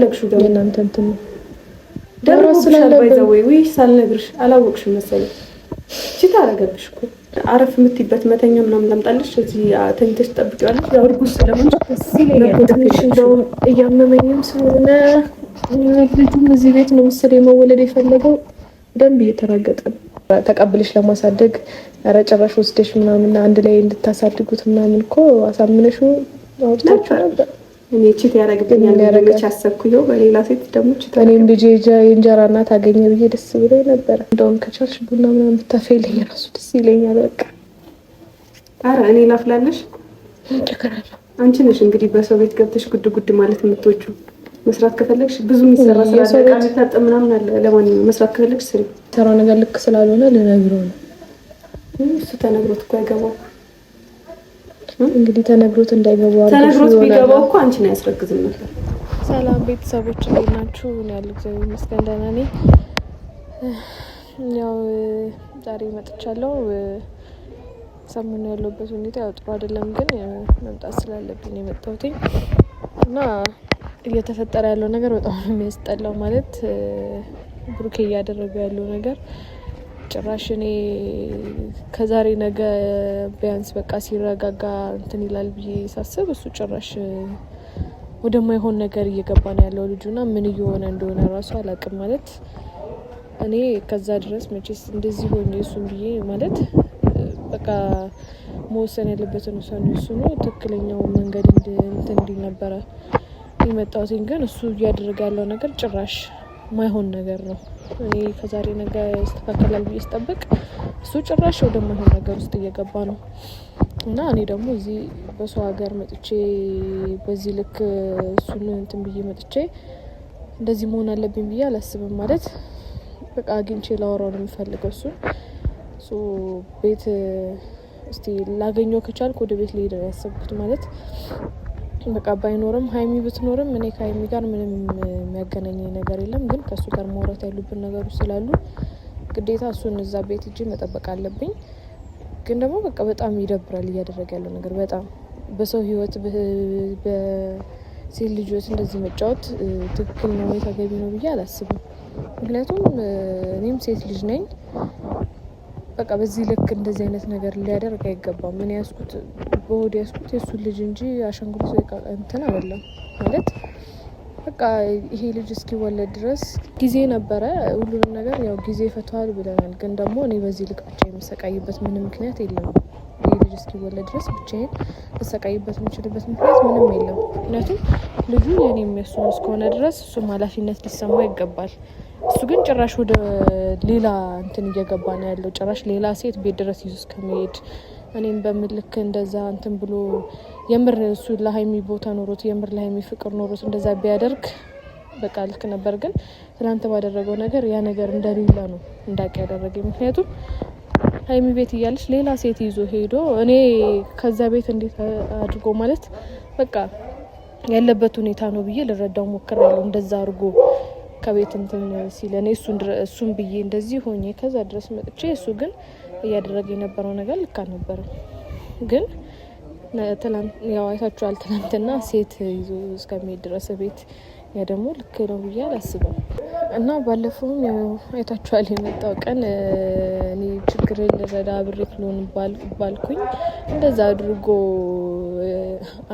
ፈለግሽው ደግሞ እናንተ እንትን ደሮ ስለለበዘው ወይ ሳልነግርሽ አላወቅሽም መሰለኝ። እቺ ታረጋግሽ እኮ አረፍ የምትይበት መተኛ ምናምን ላምጣልሽ። እዚህ ተኝተሽ ትጠብቂዋለሽ። ያው እርጉዝ ስለሆንሽ ትንሽ እንደውም እያመመኝም ስለሆነ ልጁም እዚህ ቤት ነው መሰለኝ መወለድ የፈለገው። ደንብ እየተራገጠ ነው። ተቀብልሽ ለማሳደግ ኧረ ጭራሽ ወስደሽ ምናምን አንድ ላይ እንድታሳድጉት ምናምን እኮ አሳምነሽው አውርታችሁ ነበር። እኔ ቺት ያረግብኛል ያረጋች አሰብኩኝ። በሌላ ሴት ደግሞ ቺት እኔም ልጄ የእንጀራ እናት አገኘ ብዬ ደስ ብሎኝ ነበር። እንደውም ከቻልሽ ቡና ምናምን ብታፈይልኝ ራሱ ደስ ይለኛል። በቃ ኧረ እኔ ላፍላለሽ ተከራለ። አንቺ ነሽ እንግዲህ በሰው ቤት ገብተሽ ጉድ ጉድ ማለት የምትወጪው። መስራት ከፈለግሽ ብዙ የሚሰራ ስራ አለ፣ ታጠብ ምናምን አለ። ለማንኛውም መስራት ከፈለግሽ ስሪ። ሰራው ነገር ልክ ስላልሆነ ልነግረው ነው። እሱ ተነግሮት እኮ አይገባው። እንግዲህ ተነግሮት እንዳይገባው ተነግሮት ቢገባው እኮ አንቺን አያስረግዝም ነበር። ሰላም ቤተሰቦች እንዴት ናችሁ? እኔ ያለው እግዚአብሔር ይመስገን ደህና ነኝ። ያው ዛሬ መጥቻለሁ። ሰሞኑን ያለበት ሁኔታ ያው ጥሩ አይደለም፣ ግን መምጣት ስላለብኝ የመጣሁት እና እየተፈጠረ ያለው ነገር በጣም የሚያስጠላው ማለት ብሩኬ እያደረገ ያለው ነገር ጭራሽ እኔ ከዛሬ ነገ ቢያንስ በቃ ሲረጋጋ እንትን ይላል ብዬ ሳስብ እሱ ጭራሽ ወደማይሆን ነገር እየገባ ነው ያለው ልጁና ምን እየሆነ እንደሆነ ራሱ አላውቅም። ማለት እኔ ከዛ ድረስ መቼስ እንደዚህ ሆኜ እሱን ብዬ ማለት በቃ መወሰን ያለበትን ውሳኔ ወስኖ ትክክለኛው መንገድ እንትን እንዲል ነበረ የመጣሁት። ግን እሱ እያደረገ ያለው ነገር ጭራሽ ማይሆን ነገር ነው። እኔ ከዛሬ ነገ ይስተካከላል ብዬ ስጠብቅ እሱ ጭራሽ ወደማይሆን ነገር ውስጥ እየገባ ነው እና እኔ ደግሞ እዚህ በሰው ሀገር መጥቼ በዚህ ልክ እሱን እንትን ብዬ መጥቼ እንደዚህ መሆን አለብኝ ብዬ አላስብም። ማለት በቃ አግኝቼ ላወራው ነው የምፈልገው እሱ ቤት እስቲ ላገኘው ከቻልኩ ወደ ቤት ልሄድ ነው ያሰብኩት። ማለት በቃ ባይኖርም ሀይሚ ብትኖርም እኔ ከሀይሚ ጋር ምንም የሚያገናኘኝ ነገር የለም። ግን ከእሱ ጋር ማውራት ያሉብን ነገሮች ስላሉ ግዴታ እሱን እዛ ቤት እጅ መጠበቅ አለብኝ። ግን ደግሞ በቃ በጣም ይደብራል እያደረገ ያለው ነገር። በጣም በሰው ህይወት በሴት ልጆች እንደዚህ መጫወት ትክክል ነው ወይ ተገቢ ነው ብዬ አላስብም። ምክንያቱም እኔም ሴት ልጅ ነኝ። በቃ በዚህ ልክ እንደዚህ አይነት ነገር ሊያደርግ አይገባም። ምን ያስኩት በሆድ ያስኩት የሱን ልጅ እንጂ አሻንጉሊት እንትን አይደለም። ማለት በቃ ይሄ ልጅ እስኪወለድ ድረስ ጊዜ ነበረ። ሁሉንም ነገር ያው ጊዜ ፈቷል ብለናል። ግን ደግሞ እኔ በዚህ ልክ ብቻ የምሰቃይበት ምንም ምክንያት የለም። ይሄ ልጅ እስኪወለድ ድረስ ብቻዬን ልሰቃይበት የምችልበት ምክንያት ምንም የለም። ምክንያቱም ልጁ የኔ የሚያስሆን እስከሆነ ድረስ እሱም ኃላፊነት ሊሰማው ይገባል። እሱ ግን ጭራሽ ወደ ሌላ እንትን እየገባ ነው ያለው። ጭራሽ ሌላ ሴት ቤት ድረስ ይዞ እስከመሄድ እኔም በምልክ እንደዛ እንትን ብሎ የምር እሱ ለሀይሚ ቦታ ኖሮት የምር ለሀይሚ ፍቅር ኖሮት እንደዛ ቢያደርግ በቃ ልክ ነበር። ግን ትናንት ባደረገው ነገር ያ ነገር እንደሌላ ነው እንዳቅ ያደረገኝ። ምክንያቱም ሀይሚ ቤት እያለች ሌላ ሴት ይዞ ሄዶ እኔ ከዛ ቤት እንዴት አድርጎ ማለት በቃ ያለበት ሁኔታ ነው ብዬ ልረዳው ሞክሬያለሁ። እንደዛ አድርጎ ከቤት እንትን ሲል እኔ እሱን ብዬ እንደዚህ ሆኜ ከዛ ድረስ መጥቼ እሱ ግን እያደረገ የነበረው ነገር ልክ አልነበረም። ግን ትናንት ያው አይታችኋል፣ ትናንትና ሴት ይዞ እስከሚሄድ ድረስ ቤት ያ ደግሞ ልክ ነው ብዬ አላስብም። እና ባለፈውም ያው አይታችኋል የመጣው ቀን እኔ ችግር ልረዳ አብሬክ ልሆን ባልኩኝ እንደዛ አድርጎ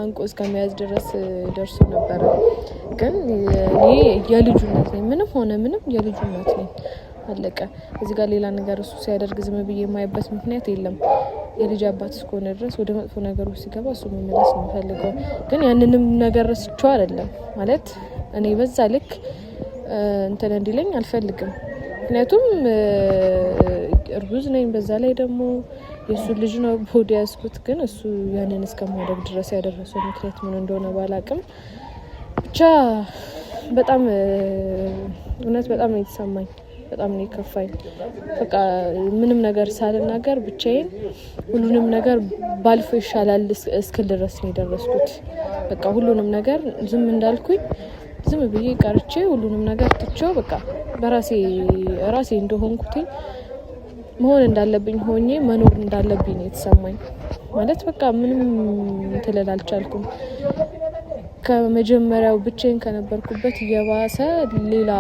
አንቆ እስከመያዝ ድረስ ደርሶ ነበረ። ግን እኔ የልጁ እናት ነኝ፣ ምንም ሆነ ምንም የልጁ እናት ነኝ። አለቀ። እዚህ ጋር ሌላ ነገር እሱ ሲያደርግ ዝም ብዬ የማይበት ምክንያት የለም። የልጅ አባት እስከሆነ ድረስ ወደ መጥፎ ነገሮች ሲገባ እሱ መመለስ ነው የምፈልገው። ግን ያንንም ነገር ረስቼው አይደለም ማለት እኔ በዛ ልክ እንትን እንዲለኝ አልፈልግም። ምክንያቱም እርጉዝ ነኝ። በዛ ላይ ደግሞ የእሱ ልጅ ነው በሆድ ያዝኩት። ግን እሱ ያንን እስከማድረግ ድረስ ያደረሰው ምክንያት ምን እንደሆነ ባላቅም ብቻ በጣም እውነት በጣም ነው የተሰማኝ። በጣም ነው የከፋኝ። በቃ ምንም ነገር ሳልናገር ብቻዬን ሁሉንም ነገር ባልፎ ይሻላል እስክል ድረስ ነው የደረስኩት። በቃ ሁሉንም ነገር ዝም እንዳልኩኝ ዝም ብዬ ቀርቼ ሁሉንም ነገር ትቼው በቃ ራሴ እንደሆንኩት መሆን እንዳለብኝ ሆኜ መኖር እንዳለብኝ ነው የተሰማኝ። ማለት በቃ ምንም ትልል አልቻልኩም። ከመጀመሪያው ብቻዬን ከነበርኩበት የባሰ ሌላ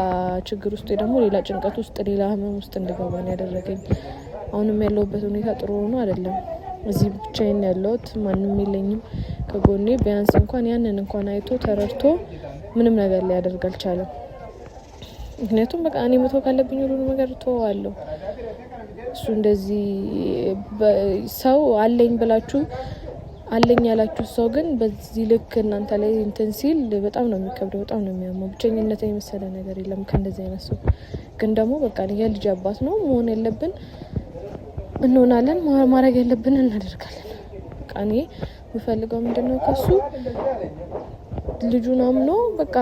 ችግር ውስጥ ደግሞ ሌላ ጭንቀት ውስጥ ሌላ ህመም ውስጥ እንድገባ ነው ያደረገኝ። አሁንም ያለሁበት ሁኔታ ጥሩ ሆኖ አይደለም። እዚህ ብቻዬን ያለሁት ማንም የለኝም ከጎኔ። ቢያንስ እንኳን ያንን እንኳን አይቶ ተረድቶ ምንም ነገር ሊያደርግ አልቻለም። ምክንያቱም በቃ እኔ መተው ካለብኝ ሁሉ ነገር ተወዋለሁ። እሱ እንደዚህ ሰው አለኝ ብላችሁ አለኝ ያላችሁ ሰው ግን በዚህ ልክ እናንተ ላይ እንትን ሲል በጣም ነው የሚከብደው፣ በጣም ነው የሚያመው። ብቸኝነት የመሰለ ነገር የለም ከእንደዚህ አይነት ሰው። ግን ደግሞ በቃ የልጅ አባት ነው መሆን ያለብን እንሆናለን፣ ማድረግ ያለብን እናደርጋለን። በቃ እኔ የምፈልገው ምንድነው ከሱ ልጁን አምኖ በቃ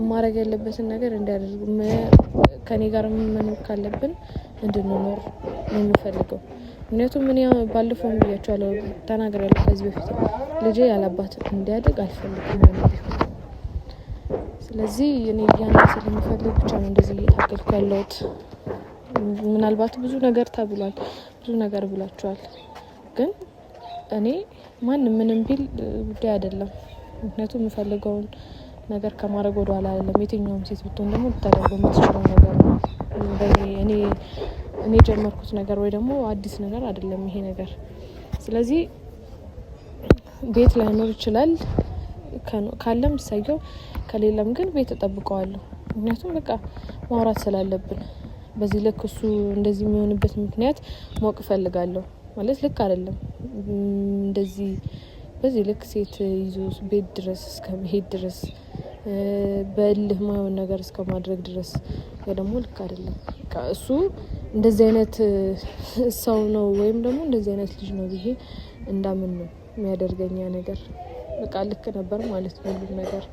ማድረግ ያለበትን ነገር እንዲያደርግ፣ ከኔ ጋር መኖር ካለብን እንድንኖር ነው የምፈልገው። ምክንያቱም እኔ ባለፈው ብያቸዋለሁ፣ ተናግሬያለሁ ከዚህ በፊት ልጄ ያላባት እንዲያድግ አልፈልግም። ስለዚህ እኔ ያን ስለምፈልግ ብቻ ነው እንደዚህ እየታገልኩ ያለሁት። ምናልባት ብዙ ነገር ተብሏል፣ ብዙ ነገር ብላችኋል። ግን እኔ ማንም ምንም ቢል ጉዳይ አይደለም። ምክንያቱም የምፈልገውን ነገር ከማድረግ ወደ ኋላ አይደለም። የትኛውም ሴት ብትሆን ደግሞ ልታደርገው የምትችለው ነገር ነው። እኔ ጀመርኩት ነገር ወይ ደግሞ አዲስ ነገር አይደለም ይሄ ነገር። ስለዚህ ቤት ላይኖር ይችላል፣ ካለም ሰየው፣ ከሌለም ግን ቤት ተጠብቀዋለሁ። ምክንያቱም በቃ ማውራት ስላለብን በዚህ ልክ እሱ እንደዚህ የሚሆንበት ምክንያት ማወቅ እፈልጋለሁ። ማለት ልክ አይደለም እንደዚህ በዚህ ልክ ሴት ይዞ ቤት ድረስ እስከ መሄድ ድረስ በእልህ ማየውን ነገር እስከ ማድረግ ድረስ ያ ደግሞ ልክ አይደለም። እሱ እንደዚህ አይነት ሰው ነው ወይም ደግሞ እንደዚህ አይነት ልጅ ነው ብዬ እንዳምን ነው የሚያደርገኝ ነገር። በቃ ልክ ነበር ማለት ነው ሁሉ ነገር።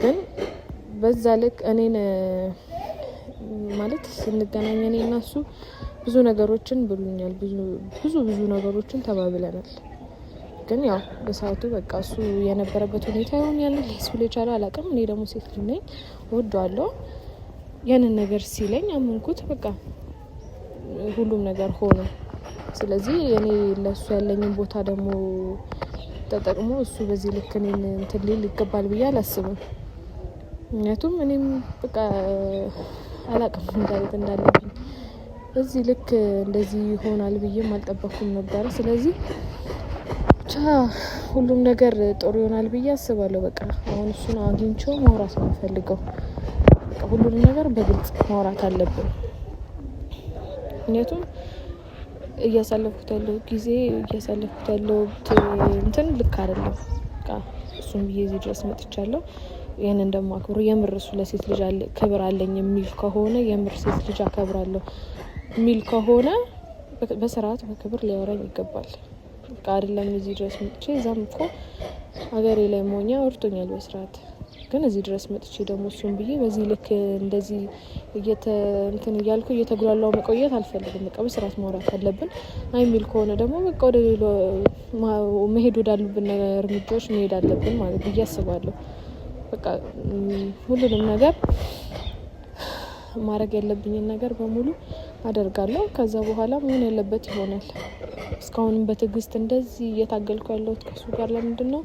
ግን በዛ ልክ እኔን ማለት ስንገናኝ እኔ እና እሱ ብዙ ነገሮችን ብሉኛል፣ ብዙ ነገሮችን ተባብለናል። ግን ያው በሰዓቱ በቃ እሱ የነበረበት ሁኔታ ይሁን ያንን ሊያስብል የቻለው አላውቅም። እኔ ደግሞ ሴት ልጅ ነኝ፣ እወደዋለሁ። ያንን ነገር ሲለኝ አመንኩት። በቃ ሁሉም ነገር ሆነ። ስለዚህ እኔ ለሱ ያለኝን ቦታ ደግሞ ተጠቅሞ እሱ በዚህ ልክ እኔን እንትን ሊል ይገባል ብዬ አላስብም። ምክንያቱም እኔም በቃ አላውቅም እንዳለብኝ በዚህ ልክ እንደዚህ ይሆናል ብዬም አልጠበኩም ነበረ። ስለዚህ ብቻ ሁሉም ነገር ጥሩ ይሆናል ብዬ አስባለሁ። በቃ አሁን እሱን አግኝቼው ማውራት ነው የምፈልገው። በቃ ሁሉንም ነገር በግልጽ ማውራት አለብን። ምክንያቱም እያሳለፍኩት ያለው ጊዜ እንትን ልክ አይደለም። በቃ እሱን ብዬ እዚህ ድረስ መጥቻለሁ። ይህንን ደግሞ አክብሮ የምር እሱ ለሴት ልጅ ክብር አለኝ የሚል ከሆነ የምር ሴት ልጅ አከብራለሁ የሚል ከሆነ በስርዓት በክብር ሊያወራኝ ይገባል። በቃ አይደለም እዚህ ድረስ መጥቼ እዛም እኮ ሀገሬ ላይ ሞኛ ወርቶኛል በስርዓት። ግን እዚህ ድረስ መጥቼ ደግሞ እሱን ብዬ በዚህ ልክ እንደዚህ እንትን እያልኩ እየተጉላላው መቆየት አልፈልግም። በቃ በስርዓት ማውራት አለብን። የሚል ከሆነ ደግሞ በቃ ወደ ሌላ መሄድ ወዳሉብን እርምጃዎች መሄድ አለብን ማለት ብዬ አስባለሁ። በቃ ሁሉንም ነገር ማድረግ ያለብኝን ነገር በሙሉ አደርጋለሁ። ከዛ በኋላ መሆን ያለበት ይሆናል። እስካሁንም በትዕግስት እንደዚህ እየታገልኩ ያለሁት ከሱ ጋር ለምንድን ነው?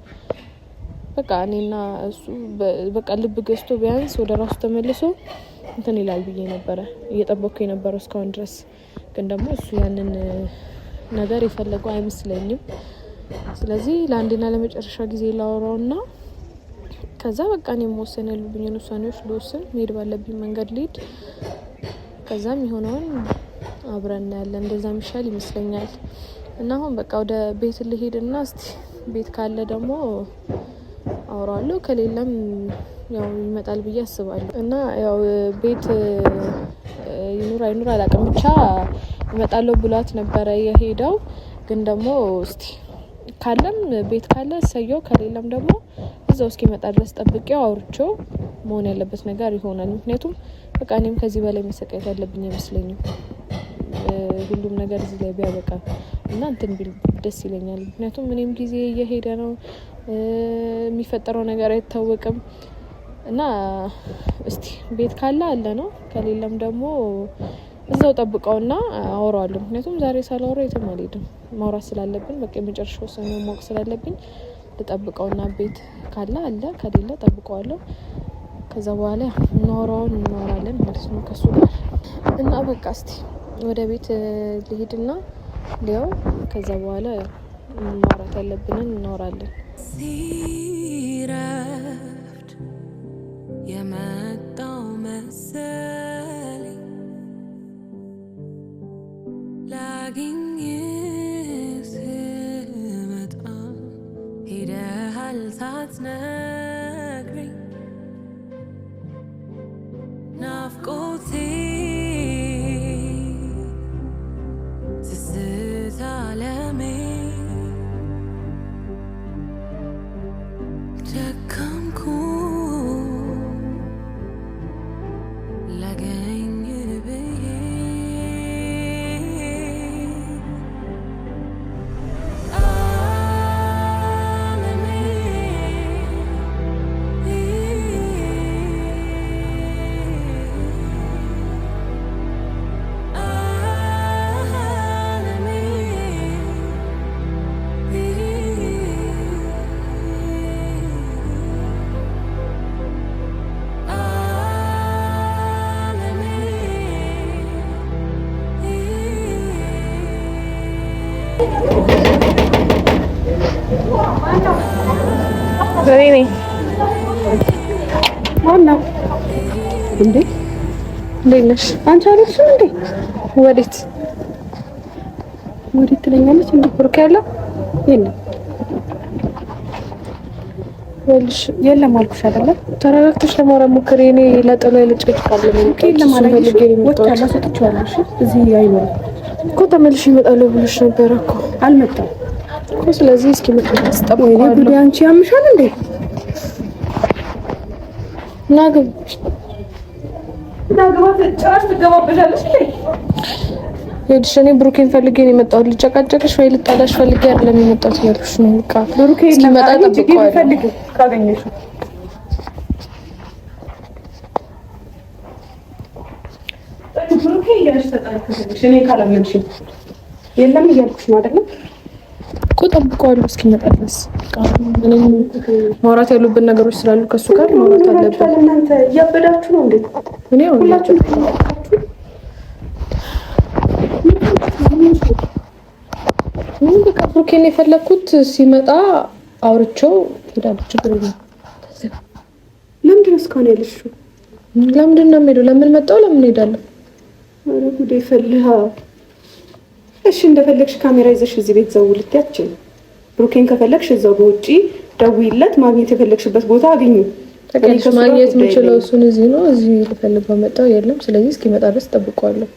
በቃ እኔና እሱ በቃ ልብ ገዝቶ ቢያንስ ወደ ራሱ ተመልሶ እንትን ይላል ብዬ ነበረ እየጠበቅኩ የነበረው እስካሁን ድረስ። ግን ደግሞ እሱ ያንን ነገር የፈለገው አይመስለኝም። ስለዚህ ለአንዴና ለመጨረሻ ጊዜ ላወራውና ከዛ በቃ እኔ መወሰን ያሉብኝን ውሳኔዎች ልወስን፣ መሄድ ባለብኝ መንገድ ልሄድ። ከዛም የሆነውን አብረን እናያለን። እንደዛ ሚሻል ይመስለኛል። እና አሁን በቃ ወደ ቤት ልሄድና እስቲ ቤት ካለ ደግሞ አወራዋለሁ፣ ከሌለም ያው ይመጣል ብዬ አስባለሁ። እና ያው ቤት ይኑር አይኑር አላውቅም፣ ብቻ እመጣለሁ ብሏት ነበረ የሄደው። ግን ደግሞ እስቲ ካለም ቤት ካለ እሰየው፣ ከሌለም ደግሞ እዛው እስኪመጣ ድረስ ጠብቄው አውርቼው መሆን ያለበት ነገር ይሆናል። ምክንያቱም በቃ እኔም ከዚህ በላይ መሰቃየት ያለብኝ አይመስለኝም። ሁሉም ነገር እዚህ ላይ ቢያበቃ እና እንትን ቢል ደስ ይለኛል። ምክንያቱም እኔም ጊዜ እየሄደ ነው፣ የሚፈጠረው ነገር አይታወቅም። እና እስቲ ቤት ካለ አለ ነው፣ ከሌለም ደግሞ እዛው ጠብቀውና አወራዋለሁ። ምክንያቱም ዛሬ ሳላወራው የትም አልሄድም። ማውራት ስላለብን በቃ የመጨረሻው ውሳኔውን ማወቅ ስላለብኝ ልጠብቀውና ቤት ካለ አለ ከሌለ ጠብቀዋለሁ። ከዛ በኋላ እናወራለን ማለት ነው ከሱ ጋር እና በቃ እስቲ ወደ ቤት ልሄድና ሊያው ከዛ በኋላ ማውራት ያለብንን እናወራለን። ሲረፍድ የመጣው መሰለኝ ላግኝ ስመጣ ሄደሃል ሳትነግረኝ ናፍቆቴ ስስት አለሜ ደከምኩ ላገኝ ብዬ ዘሬኔ ማነው እንዴ? እንዴት ነሽ? አንቺ አለሽም እንዴ? ወዴት ትለኛለች እንዴ? ብሩክ ያለው የለም ወልሽ የለም አልኩሽ አይደለ? ተረጋግተሽ ለማውራት ሞክሪ። እኔ ለጥሎ ልጭጭ ካለ ነው ለማለት ወጣላ ሰጥቻለሽ። እዚህ አይኖርም እኮ ተመልሽ ይመጣለሁ ብለሽ ነበር እኮ አልመጣም እኮ። ስለዚህ እስኪ መጥተሽ ጠብቀው። ወይ ጉዲ አንቺ ያምሻል እንዴ? ናግብ ጭራሽ ትገባበሻለሽ እንዴ? ይኸውልሽ እኔ ብሩኬን ፈልጌ ነው የመጣሁት። ልጨቃጨቅሽ ወይ ልጣላሽ ፈልጌ አይደለም የመጣሁት እያልኩሽ ነው። በቃ ብሩኬ ይመጣ ጠብቀዋለሁ። ፈልጌ ካገኘሽው ብሩኬ እያልሽ ተጣልኩሽ። እኔ ካላመንሽኝ የለም እያልኩሽ ነው አይደለም እኮ። ጠብቀዋለሁ እስኪመጣ ድረስ። ምንም ማውራት ያሉብን ነገሮች ስላሉ ከሱ ጋር ማውራት አለብን። እናንተ እያበዳችሁ ነው እንዴ? እኔ ሁላችሁ ምን በቃ ብሩኬን የፈለኩት ሲመጣ አውርቼው ሄዳለሁ። ችግር የለም። ለምንድን ነው እስካሁን ያለሽው? ለምንድን ነው የምሄደው? ለምን መጣሁ? ለምን ሄዳለሁ? ኧረ ጉዴ ፈልሃ። እሺ እንደፈለግሽ ካሜራ ይዘሽ እዚህ ቤት ዘው ልትያችን። ብሩኬን ከፈለግሽ እዛው በውጪ ደውይለት። ማግኘት የፈለግሽበት ቦታ አግኙ። ተቀልሽ ማግኘት የምችለው እሱን እዚህ ነው። እዚህ ልፈልገው መጣሁ የለም። ስለዚህ እስኪመጣ ድረስ ጠብቀዋለሁ።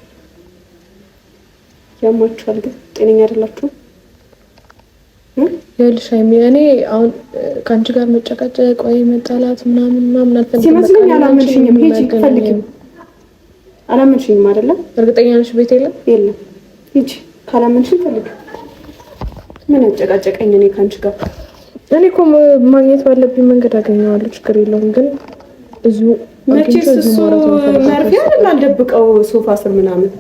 ያማችኋል ግን ጤነኛ አይደላችሁም። ይኸውልሽ ሃይሚ እኔ አሁን ከአንቺ ጋር መጨቃጨቅ ወይ መጣላት ምናምን አልፈልግም። ሲመስለኝ አላመንሽኝም። ሂጂ ፈልጊ። አላመንሽኝም አይደለ? እርግጠኛ ነሽ? ቤት የለም ሂጂ። ካላመንሽኝ ፈልጊ። ምን አጨቃጨቀኝ እኔ ከአንቺ ጋር? እኔ እኮ ማግኘት ባለብኝ መንገድ አገኘዋለሁ። ችግር የለውም። ግን እዚሁ መቼስ እሱ መርፌ አይደል አልደብቀው ሶፋ ስር ምናምን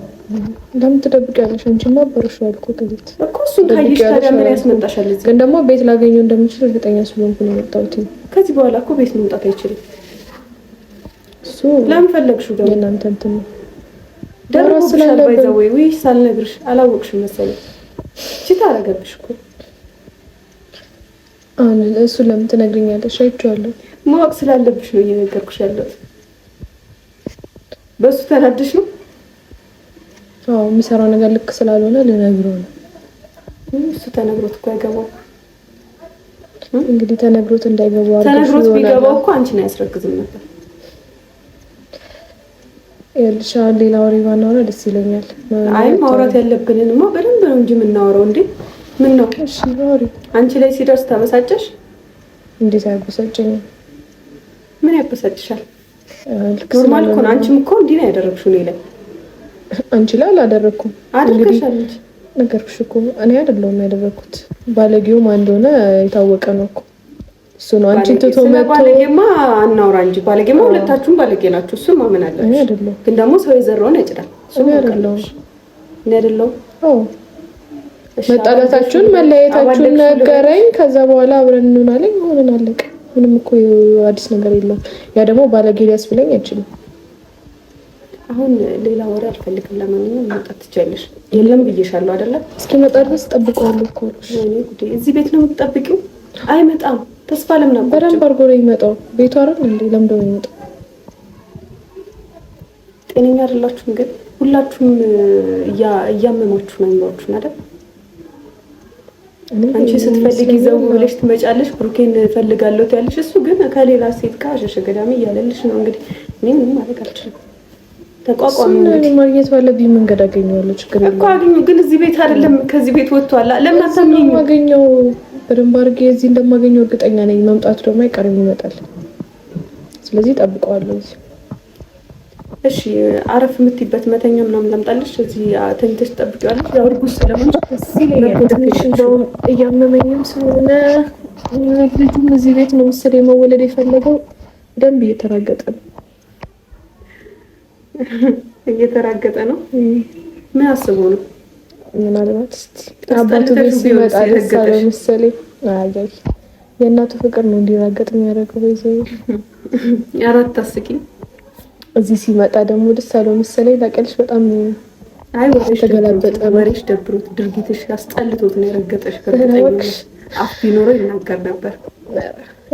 ለምን ትደብቂያለሽ? አንቺማ አበረሽዋል እኮ ከቤት እኮ። እሱን ካየሽ ታዲያ ምን ያስመጣሻል? እዚህ ግን ደግሞ ቤት ላገኘው እንደምችል እርግጠኛ ስለሆንኩ ነው የመጣሁት። ከዚህ በኋላ እኮ ቤት መምጣት አይችልም እሱ። ለምን ፈለግሽው ደግሞ? እናንተ እንትን ነው ደሮ ስላለበት ወይ ሳልነግርሽ አላወቅሽም መሰለኝ። ቺታ አረገብሽ እኮ። አሁን እሱ ለምን ትነግሪኛለሽ? አይቼዋለሁ። ማወቅ ስላለብሽ ነው እየነገርኩሽ ያለሁት። በሱ ተናደሽ ነው? አዎ የሚሰራው ነገር ልክ ስላልሆነ ልነግረው ነው። እሱ ተነግሮት እኮ አይገባው። እንግዲህ ተነግሮት እንዳይገባው አድርጎ ተነግሮት ቢገባው እኮ አንቺን አያስረግዝም ነበር። ይኸውልሽ ሌላ ወሬ ባናወራ ደስ ይለኛል። አይ ማውራት ያለብንንማ በደንብ ነው እንጂ የምናወራው። እንዴ ምን ነው? እሺ ወሬ አንቺ ላይ ሲደርስ ተበሳጨሽ? እንዴት አያበሳጨኝም? ምን ያበሳጭሻል? ኖርማል እኮ ነው። አንቺም እኮ እንዲህ ነው ያደረግሽው እኔ ላይ። አንቺ ላይ አላደረኩም። አድርገሻለሽ። ነገርኩሽ እኮ እኔ አይደለሁም ያደረኩት። ባለጌው ማን እንደሆነ የታወቀ ነው እኮ እሱ ነው። አንቺ ትቶ መጥቶ ባለጌማ አናውራ እንጂ ባለጌማ ሁለታችሁም ባለጌ ናችሁ። እሱ ማመን አለሽ። እኔ አይደለሁም። ግን ደግሞ ሰው የዘራውን ያጭዳል። እሱ አይደለሁም። እኔ አይደለሁም። አዎ መጣላታችሁን መለያየታችሁን ነገረኝ። ከዛ በኋላ አብረን እንሆናለን ሆነን አለቀ። ምንም እኮ አዲስ ነገር የለውም። ያ ደግሞ ባለጌ ሊያስብለኝ አይችልም። አሁን ሌላ ወሬ አልፈልግም። ለማንኛውም መውጣት ትችያለሽ። የለም ብዬሻለሁ አይደለ? እስኪመጣ ድረስ ጠብቀዋለሁ እኮ። እዚህ ቤት ነው የምትጠብቂው? አይመጣም። ተስፋ ለምን አቆርጭ? በደንብ አድርጎ ነው የሚመጣው። ቤቱ አይደል እንዴ? ለምንድን ነው የሚመጣው? ጤነኛ አይደላችሁም ግን ሁላችሁም እያመማችሁ ነው የሚወጡት አይደል? አንቺ ስትፈልጊ ዘው ብለሽ ትመጫለሽ። ብሩኬን ፈልጋለሁ ትያለሽ። እሱ ግን ከሌላ ሴት ጋር ሸሸገዳሚ እያለልሽ ነው። እንግዲህ እኔ ምንም ማድረግ አልችልም። ተቋቋሚ ነው ማግኘት ባለብኝ መንገድ አገኘዋለሁ። ችግር የለም እኮ አገኘሁ። ግን እዚህ ቤት አይደለም ከዚህ ቤት ወጥቷል። ለምን አታምኚኝ? ማገኘው በደንብ አድርጌ እዚህ እንደማገኘው እርግጠኛ ነኝ። መምጣቱ ደግሞ አይቀርም ይመጣል። ስለዚህ ጠብቀዋለሁ። እሺ አረፍ የምትይበት መተኛ ምናምን ላምጣልሽ? እዚህ ተኝተሽ ትጠብቂዋለሽ? ያው እርጉዝ ስለሆንሽ ትንሽ እንደውም እያመመኝም ስለሆነ ልጁም እዚህ ቤት ነው መሰለኝ መወለድ የፈለገው። ደንብ እየተራገጠ ነው እየተራገጠ ነው። ምን አስቦ ነው? ምናልባት አባቱ ቤት ሲመጣ ደስ አለው መሰለኝ። አይ የእናቱ ፍቅር ነው እንዲራገጥ የሚያደርገው። በይዘው ያራት ታስቂኝ። እዚህ ሲመጣ ደግሞ ደስ አለው መሰለኝ። ታውቂያለሽ በጣም ተገላበጠ። ወሬሽ ደብሮት ድርጊትሽ አስጠልቶት ነው የረገጠሽ። ከርግጠኝነሽ አፍ ቢኖረው ይናገር ነበር።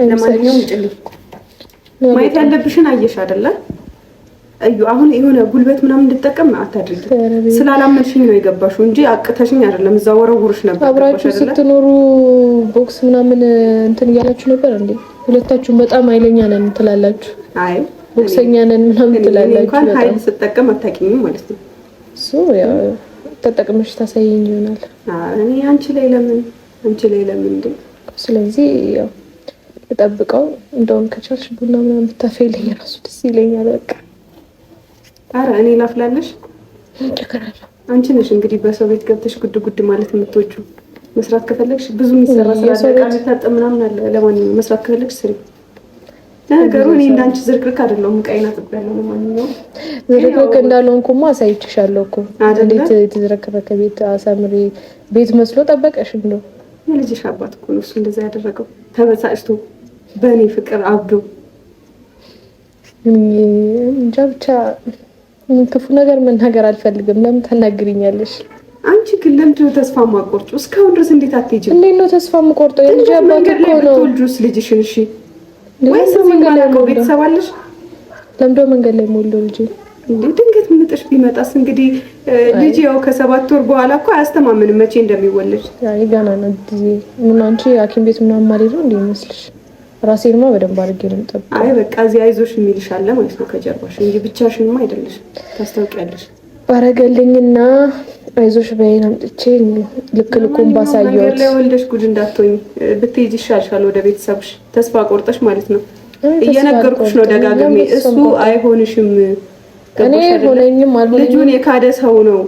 ለማንኛውም ጭልኝ ማየት ያለብሽን አየሽ አይደለ? እዩ አሁን የሆነ ጉልበት ምናምን እንድጠቀም አታድርጊ። ስላላመንሽኝ ነው የገባሽው እንጂ አቅተሽኝ አይደለም። እዛ ወረውርሽ ነበር። አብራችሁ ስትኖሩ ቦክስ ምናምን እንትን እያላችሁ ነበር እንዴ? ሁለታችሁም በጣም ኃይለኛ ነን ትላላችሁ። አይ ቦክሰኛ ነን ምናምን ትላላችሁ። እንኳን ኃይል ስጠቀም አታውቂኝም ማለት ነው። ያው ተጠቅመሽ ታሳይኝ ይሆናል። እኔ አንቺ ላይ ለምን እንዴ? ስለዚህ ያው ተጠብቀው እንደውም ከቻልሽ ቡና ምናምን ብታፈይልኝ ራሱ ደስ ይለኛል። በቃ አረ እኔ ላፍላለሽ እንጨከራለሁ። አንቺ ነሽ እንግዲህ በሰው ቤት ገብተሽ ጉድ ማለት የምትወጪው። መስራት ከፈለግሽ ብዙ የሚሰራ ስራ ታጠ ምናምን አለ። ለማንኛውም መስራት ከፈለግሽ ስሪ። ነገሩ እኔ እንዳንቺ ዝርክርክ አይደለሁም። ቀይና ጥብያለሁ። ለማንኛውም ዝርክርክ እንዳልሆንኩማ አሳይቼሻለሁ እኮ እንዴት የተዝረከረከ ቤት አሳምሪ ቤት መስሎ ጠበቀሽ። እንደው የልጅሽ አባት እኮ ነው እሱ እንደዛ ያደረገው። ተበሳጭቶ በእኔ ፍቅር አብዶ እንጃ ብቻ ክፉ ነገር መናገር አልፈልግም። ለምን ታናግሪኛለሽ? አንቺ ግን ለምንድን ነው ተስፋ የማትቆርጪው? እስካሁን ድረስ እንዴት አትሄጂም? እንዴት ነው ተስፋ የምቆርጠው? የልጅ አባት እኮ ነው። ልጅሽ ልጅሽን እሺ ወይስ መንገድ ላይ ቤተሰብ አለሽ? ለምንድን መንገድ ላይ ሞልዶ ልጅ እንዴ? ድንገት ምጥሽ ቢመጣስ? እንግዲህ ልጅ ያው ከ7 ወር በኋላ እኮ አያስተማምንም መቼ እንደሚወለድ። አይ ገና ነው ጊዜ። ምን አንቺ ሐኪም ቤት ምናምን ማለት ነው እንዴ ይመስልሽ? ራሴንማ በደንብ አድርጌ ነው የምጠብቀው። አይ በቃ እዚህ አይዞሽ የሚልሽ አለ ማለት ነው ከጀርባሽ እንጂ ብቻሽንማ አይደለሽ። ታስታውቂያለሽ። ባረገልኝና አይዞሽ በይን አምጥቼ ልኩን ባሳየሁት። መንገድ ላይ ወልደሽ ጉድ እንዳትሆኝ ብትሄጂ ይሻልሻል ወደ ቤተሰብሽ። ተስፋ ቆርጠሽ ማለት ነው። እየነገርኩሽ ነው ደጋግሜ። እሱ አይሆንሽም። እኔ ሆነኝም አልሆነኝም ልጁን የካደ ሰው ነው።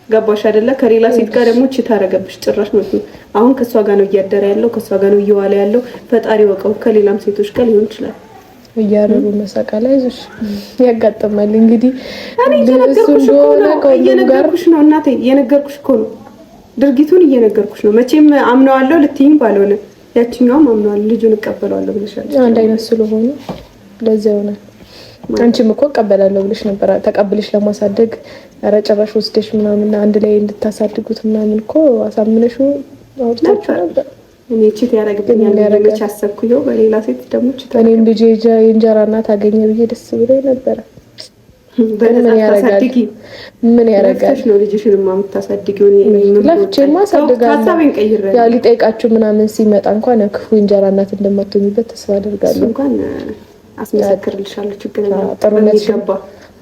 ገባሽ አይደለ? ከሌላ ሴት ጋር ደግሞ እቺ ታረገብሽ ጭራሽ ማለት ነው። አሁን ከሷ ጋር ነው እያደረ ያለው፣ ከሷ ጋር ነው እየዋለ ያለው። ፈጣሪ ወቀው ከሌላም ሴቶች ጋር ሊሆን ይችላል። እያረሩ መሳቃላ ይዞሽ ያጋጥማል። እንግዲህ እየነገርኩሽ ነው እናቴ፣ እየነገርኩሽ እኮ ነው። ድርጊቱን እየነገርኩሽ ነው። መቼም አምነዋለሁ ልትይኝ ባልሆነ ያቺኛውም አምነዋለሁ ልጁን እቀበለዋለሁ ብለሻለሽ። አንድ አይነት ስለሆነ ለዚያ ይሆናል። አንቺም እኮ እቀበላለሁ ብለሽ ነበር። ተቀብለሽ ለማሳደግ ኧረ ጭራሽ ወስደሽ ምናምን አንድ ላይ እንድታሳድጉት ምናምን እኮ አሳምነሽው አውርታችሁ ነበር። እኔ ቺት ያረግብኛል ያረገች አሰብኩ። ይኸው በሌላ ሴት ደግሞ ቺት እኔም ልጄ የእንጀራ እናት አገኘ ብዬ ደስ ብሎኝ ነበር። ምን ያረጋል ነው ልጅሽን የምታሳድጊው? ለፍቼማ አሳድጋለሁ። ያው ሊጠይቃችሁ ምናምን ሲመጣ እንኳን ክፉ እንጀራ እናት እንደማትሆኝበት ተስፋ አደርጋለሁ። እንኳን አስመሰክርልሻለሁ። ችግር የለም። ጥሩነት ይገባ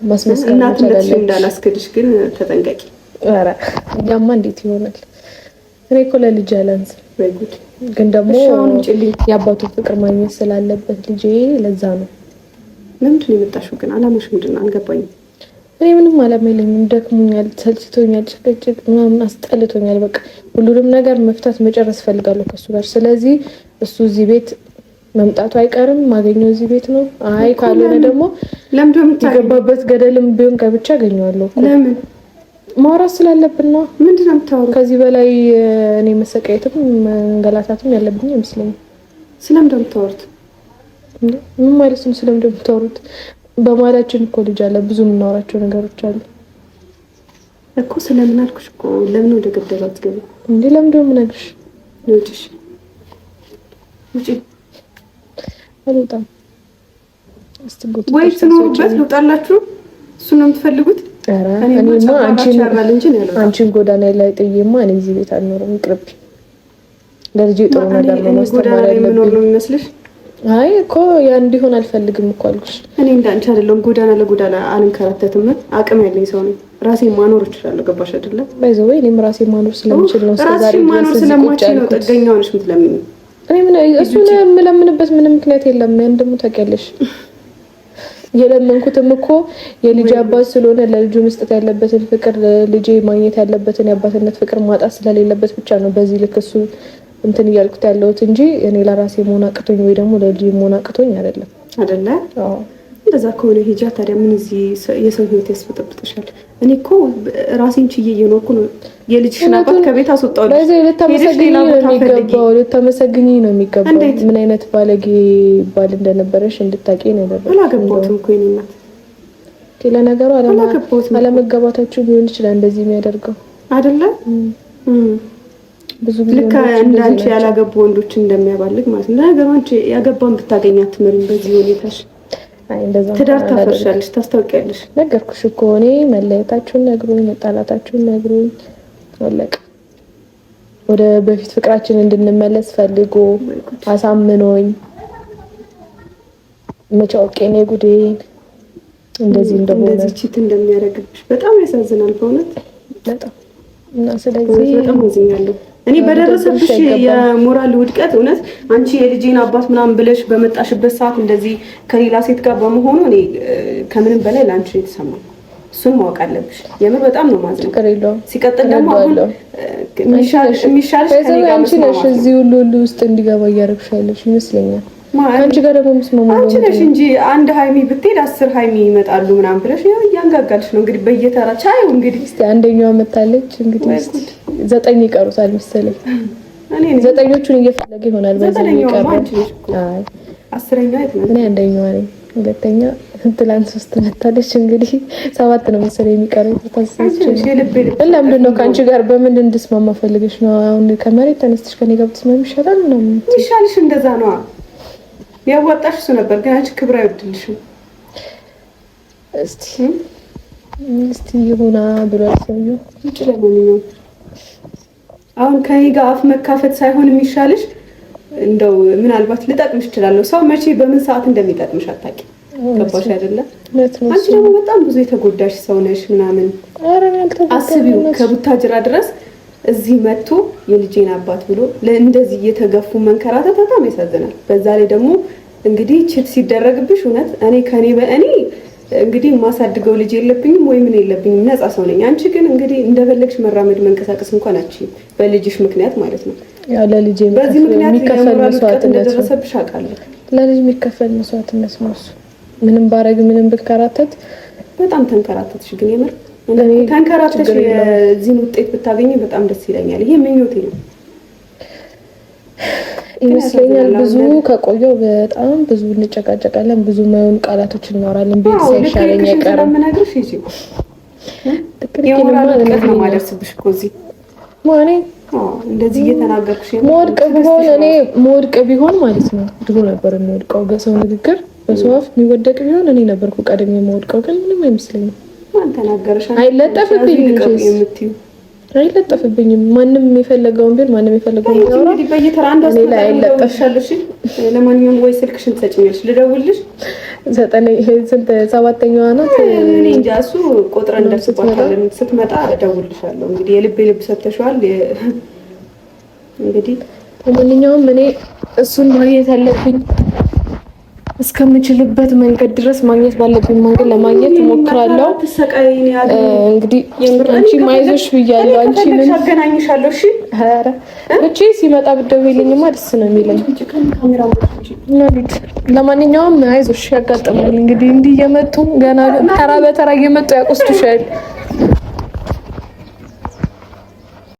ማስመስከር እናትነትሽ እንዳላስከድሽ ግን ተጠንቀቂ። ኧረ ያማ እንዴት ይሆናል? እኔ እኮ ለልጅ አላንስ ወይጉድ ግን ደግሞ የአባቱ ፍቅር ማግኘት ስላለበት ልጄ ለዛ ነው። ለምንድን ነው የመጣሽው ግን? አላማሽ ምንድን ነው? አልገባኝም። እኔ ምንም አላማ የለኝም። ደክሞኛል፣ ሰልችቶኛል፣ ጭቅጭቅ ምናምን አስጠልቶኛል። በቃ ሁሉንም ነገር መፍታት መጨረስ ፈልጋለሁ ከሱ ጋር። ስለዚህ እሱ እዚህ ቤት መምጣቱ አይቀርም። ማገኘው እዚህ ቤት ነው። አይ ካልሆነ ደግሞ የገባበት ገደልም ቢሆን ገብቼ አገኘዋለሁ። ለምን ማውራት ስላለብን ነው። ምንድን ነው የምታወሩት? ከዚህ በላይ እኔ መሰቃየትም መንገላታትም ያለብኝ አይመስለኝም። ስለምን እንደምታወሩት? ምን ማለት ነው? ስለምን እንደምታወሩት? በማላችን እኮ ልጅ አለ፣ ብዙ የምናወራቸው ነገሮች አሉ እኮ። ስለምን አልኩሽ እኮ። ለምን ወደ ገደሉ አትገቢ እንዴ? ለምን ደሞ ምነግርሽ? ልውጭሽ ውጪ። አልወጣም። አስተጎት ወይ ትኖሩበት ልውጣላችሁ። እሱ ነው የምትፈልጉት? ኧረ እኔማ አንቺን ጎዳና ላይ ጥዬማ እኔ እዚህ ቤት አልኖርም። ይቅርብ። ለልጄ ጥሩ ነገር ነው ማስተማር ያለብኝ። አይ እኮ ያ እንዲሆን አልፈልግም እኮ አልኩሽ። እኔ እንዳንቺ አይደለም ጎዳና ለጎዳና አልንከራተትም። አቅም ያለኝ ሰው ነኝ። ራሴን ማኖር እችላለሁ። ገባሽ አይደለ? ባይዘው እኔም ራሴን ማኖር ስለምችል ነው ዛሬ ማኖር ስለማችል ነው ጥገኛ ሆነሽ የምትለምኝ። እኔ ምን እሱን የምለምንበት ምንም ምክንያት የለም። ያን ደግሞ ታውቂያለሽ። የለመንኩትም እኮ የልጅ አባት ስለሆነ ለልጁ መስጠት ያለበትን ፍቅር ልጄ ማግኘት ያለበትን የአባትነት ፍቅር ማጣት ስለሌለበት ብቻ ነው በዚህ ልክ እሱ እንትን እያልኩት ያለሁት እንጂ እኔ ለራሴ መሆን አቅቶኝ ወይ ደግሞ ለልጄ መሆን አቅቶኝ አይደለም። አይደለ? አዎ። እንደዛ ከሆነ ሂጃ ታዲያ ምን እዚህ የሰው ህይወት ያስበጠብጥሻል? እኔ እኮ ራሴን ችዬ እየኖርኩ ነው። የልጅሽን አባት ከቤት አስወጣው። በዚህ ልታመሰግኝ ነው የሚገባው። ልታመሰግኝ ነው የሚገባው። ምን አይነት ባለጌ ባል እንደነበረሽ እንድታቂ ነው ያደረገው። አላገባሁትም እኮ የእኔ እናት። ለነገሩ አለመጋባታችሁ ሊሆን ይችላል እንደዚህ የሚያደርገው አይደለ? ብዙ ልክ እንዳንቺ ያላገቡ ወንዶች እንደሚያባልግ ማለት ነው። ነገሩ አንቺ ያገባን ብታገኛት ትመሪም በዚህ ሁኔታሽ ትዳር ታፈርሻለሽ፣ ታስታውቂያለሽ። ነገርኩሽ እኮ እኔ መለየታችሁን ነግሩኝ፣ መጣላታችሁን ነግሩኝ፣ አለቀ። ወደ በፊት ፍቅራችን እንድንመለስ ፈልጎ አሳምኖኝ መቻውቄ ነው ጉዴን እንደዚህ እንደሆነ እንደዚህ ቺት እንደሚያደርግብሽ በጣም ያሳዝናል በእውነት በጣም። እና ስለዚህ በጣም ያዝኛለሁ እኔ በደረሰብሽ የሞራል ውድቀት። እውነት አንቺ የልጄን አባት ምናምን ብለሽ በመጣሽበት ሰዓት እንደዚህ ከሌላ ሴት ጋር በመሆኑ እኔ ከምንም በላይ ላንቺ የተሰማኝ እሱን ማወቅ አለብሽ። የምር በጣም ነው ማዝነው። ሲቀጥል ደግሞ አሁን የሚሻልሽ ከኔ ጋር አንቺ ነሽ እዚህ ሁሉ ውስጥ እንዲገባ እያደረግሽ ያለሽ ይመስለኛል። አንቺ ጋር ደግሞ መስማማት አንቺ ነሽ እንጂ አንድ ሃይሚ ብትሄድ 10 ሃይሚ ይመጣሉ ምናምን ብለሽ ያው እያንጋጋልሽ ነው እንግዲህ በየተራ ቻዩ። እንግዲህ እስቲ አንደኛው መጣለች እንግዲህ እስቲ 9 ይቀሩታል መሰለኝ። ዘጠኞቹን እየፈለገ ይሆናል በዚህ ይቀር። አይ 10ኛው የት ነው? እኔ አንደኛዋ ነኝ። ሁለተኛ ትላንት 3 መጣለች እንግዲህ 7 ነው መሰለኝ የሚቀረው። ተሳስቼ ለምንድን ነው ከአንቺ ጋር በምን እንድስማማ ፈልገሽ ነው? አሁን ከመሬት ተነስተሽ ከኔ ጋር ብትስማሚ ይሻላል ነው? ይሻልሽ እንደዛ ነው ያወጣሽ እሱ ነበር ግን አንቺ ክብር አይወድልሽም። እስቲ ይሁና ብሏል ሰውዬው። እንጂ ለማንኛውም አሁን ከኔ ጋር አፍ መካፈት ሳይሆን የሚሻልሽ እንደው ምናልባት ልጠቅምሽ እችላለሁ። ሰው መቼ በምን ሰዓት እንደሚጠቅምሽ አታውቂም። ገባሽ አይደለ? አንቺ ደግሞ በጣም ብዙ የተጎዳሽ ሰው ነሽ ምናምን። አስቢው ከቡታጅራ ድረስ እዚህ መጥቶ የልጄን አባት ብሎ ለእንደዚህ እየተገፉ መንከራተት በጣም ያሳዝናል። በዛ ላይ ደግሞ እንግዲህ ቺት ሲደረግብሽ እውነት እኔ እንግዲህ ማሳድገው ልጅ የለብኝም ወይ ምን የለብኝም፣ ነፃ ሰው ነኝ። አንቺ ግን እንግዲህ እንደፈለግሽ መራመድ መንቀሳቀስ እንኳን አትችይም፣ በልጅሽ ምክንያት ማለት ነው። ያው ለልጄ በዚህ ምክንያት የሚከፈል መስዋዕትነት እንደደረሰብሽ አውቃለሁ። ለልጅ የሚከፈል መስዋዕትነት ነው እሱ። ምንም ባረግ ምንም ብከራተት በጣም ተንከራተትሽ። ግን የምር ተንከራተሽ የዚህን ውጤት ብታገኝ በጣም ደስ ይለኛል። ይሄ ምኞቴ ነው ይመስለኛል። ብዙ ከቆየው በጣም ብዙ እንጨቃጨቃለን፣ ብዙ ማይሆኑ ቃላቶች እናወራለን። ቤት ሳይሻለኝ አይቀርም። ምናግርሽ እሺ የሞራል ውድቀት ነው ማደርስብሽ እኮ እዚህ ማኔ እንደዚህ እየተናገርኩሽ መወድቅ ቢሆን ማለት ነው ድሮ ነበር የሚወድቀው። በሰው ንግግር በሰው አፍ የሚወደቅ ቢሆን እኔ ነበርኩ ቀድሜ የምወድቀው። ግን ምንም አይመስለኝም። ማን ተናገረሽ? አይለጠፍብኝም። ማንም የፈለገውን ቢሆን ማንም የፈለገውን ቢሆን እንግዲህ በየተራ አንድ አስተላልፈሻለሽ። ለማንኛውም ወይ ስልክሽን ትሰጪኛለሽ ልደውልልሽ። 7ኛዋ ናት። እኔ እንጃ እሱ ቁጥር እንደርስባታለን። ስትመጣ እደውልልሻለሁ። እንግዲህ የልብ ሰጥተሽዋል። እንግዲህ ለማንኛውም እኔ እሱን ማግኘት ያለብኝ እስከምችልበት መንገድ ድረስ ማግኘት ባለብኝ መንገድ ለማግኘት እሞክራለሁ። እንግዲህ አንቺ ማይዞሽ ብያለሁ። አንቺ ምን አገናኝሻለሁ? እሺ ኧረ እቺ ሲመጣ ብትደውይልኝማ ደስ ነው የሚለኝ። ለማንኛውም አይዞሽ ያጋጥማል። እንግዲህ እንዲህ እየመጡ ገና ተራ በተራ እየመጡ ያቆስቱሻል።